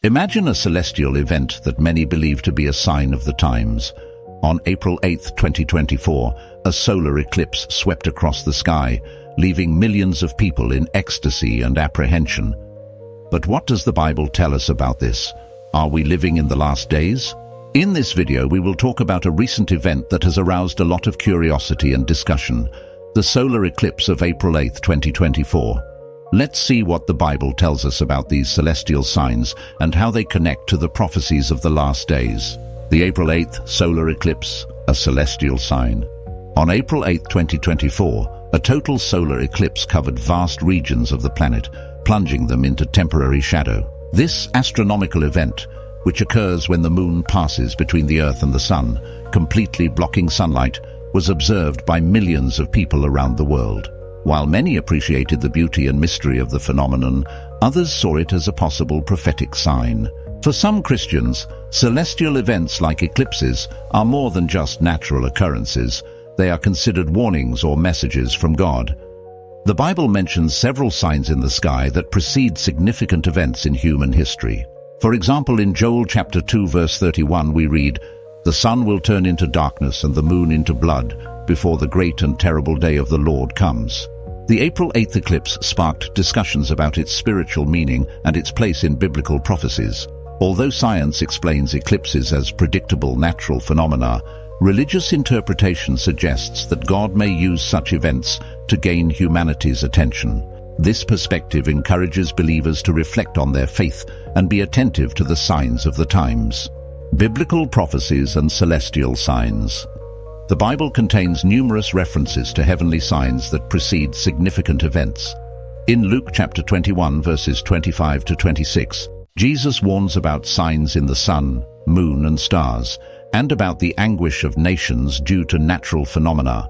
Imagine a celestial event that many believe to be a sign of the times. On April 8, 2024, a solar eclipse swept across the sky, leaving millions of people in ecstasy and apprehension. But what does the Bible tell us about this? Are we living in the last days? In this video, we will talk about a recent event that has aroused a lot of curiosity and discussion: the solar eclipse of April 8, 2024. Let's see what the Bible tells us about these celestial signs and how they connect to the prophecies of the last days. The April 8th solar eclipse, a celestial sign. On April 8, 2024, a total solar eclipse covered vast regions of the planet, plunging them into temporary shadow. This astronomical event, which occurs when the moon passes between the Earth and the Sun, completely blocking sunlight, was observed by millions of people around the world. While many appreciated the beauty and mystery of the phenomenon, others saw it as a possible prophetic sign. For some Christians, celestial events like eclipses are more than just natural occurrences. They are considered warnings or messages from God. The Bible mentions several signs in the sky that precede significant events in human history. For example, in Joel chapter 2 verse 31 we read, "The sun will turn into darkness and the moon into blood before the great and terrible day of the Lord comes." The April 8th eclipse sparked discussions about its spiritual meaning and its place in biblical prophecies. Although science explains eclipses as predictable natural phenomena, religious interpretation suggests that God may use such events to gain humanity's attention. This perspective encourages believers to reflect on their faith and be attentive to the signs of the times. Biblical prophecies and celestial signs. The Bible contains numerous references to heavenly signs that precede significant events. In Luke chapter 21 verses 25 to 26, Jesus warns about signs in the sun, moon and stars, and about the anguish of nations due to natural phenomena.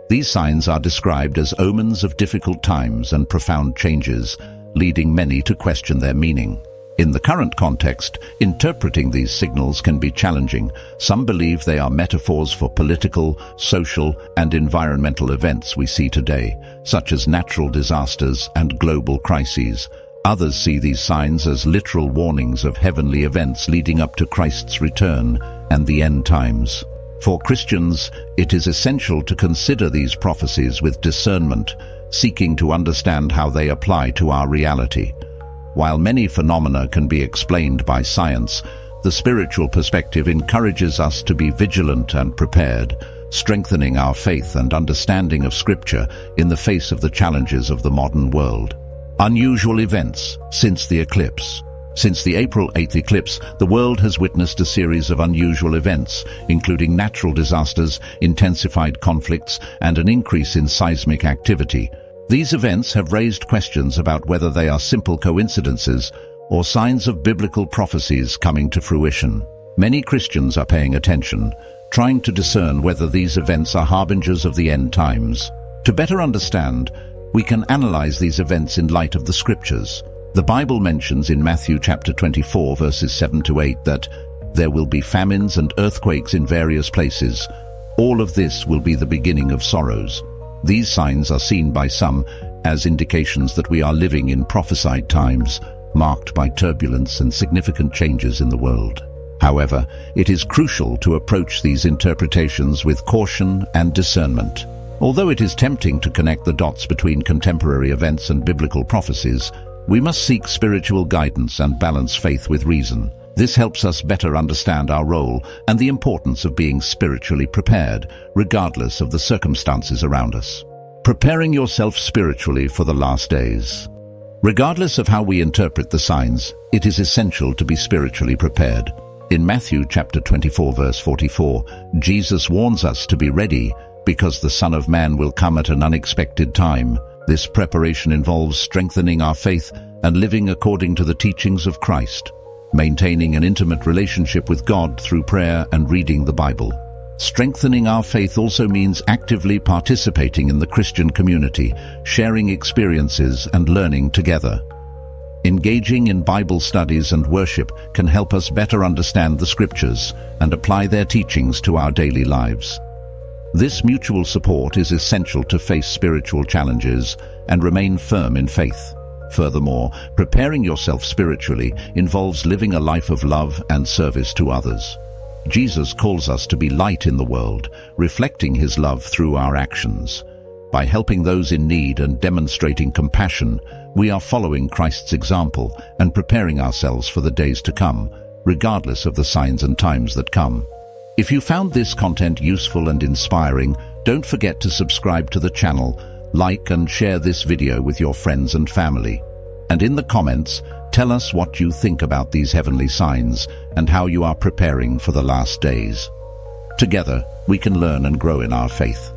These signs are described as omens of difficult times and profound changes, leading many to question their meaning. In the current context, interpreting these signals can be challenging. Some believe they are metaphors for political, social, and environmental events we see today, such as natural disasters and global crises. Others see these signs as literal warnings of heavenly events leading up to Christ's return and the end times. For Christians, it is essential to consider these prophecies with discernment, seeking to understand how they apply to our reality. While many phenomena can be explained by science, the spiritual perspective encourages us to be vigilant and prepared, strengthening our faith and understanding of Scripture in the face of the challenges of the modern world. Unusual events since the eclipse. Since the April 8th eclipse, the world has witnessed a series of unusual events, including natural disasters, intensified conflicts, and an increase in seismic activity. These events have raised questions about whether they are simple coincidences or signs of biblical prophecies coming to fruition. Many Christians are paying attention, trying to discern whether these events are harbingers of the end times. To better understand, we can analyze these events in light of the Scriptures. The Bible mentions in Matthew chapter 24 verses 7 to 8 that there will be famines and earthquakes in various places. All of this will be the beginning of sorrows. These signs are seen by some as indications that we are living in prophesied times, marked by turbulence and significant changes in the world. However, it is crucial to approach these interpretations with caution and discernment. Although it is tempting to connect the dots between contemporary events and biblical prophecies, we must seek spiritual guidance and balance faith with reason. This helps us better understand our role and the importance of being spiritually prepared, regardless of the circumstances around us. Preparing yourself spiritually for the last days. Regardless of how we interpret the signs, it is essential to be spiritually prepared. In Matthew chapter 24 verse 44, Jesus warns us to be ready because the Son of Man will come at an unexpected time. This preparation involves strengthening our faith and living according to the teachings of Christ, maintaining an intimate relationship with God through prayer and reading the Bible. Strengthening our faith also means actively participating in the Christian community, sharing experiences and learning together. Engaging in Bible studies and worship can help us better understand the Scriptures and apply their teachings to our daily lives. This mutual support is essential to face spiritual challenges and remain firm in faith. Furthermore, preparing yourself spiritually involves living a life of love and service to others. Jesus calls us to be light in the world, reflecting his love through our actions. By helping those in need and demonstrating compassion, we are following Christ's example and preparing ourselves for the days to come, regardless of the signs and times that come. If you found this content useful and inspiring, don't forget to subscribe to the channel, like and share this video with your friends and family. And in the comments, tell us what you think about these heavenly signs and how you are preparing for the last days. Together, we can learn and grow in our faith.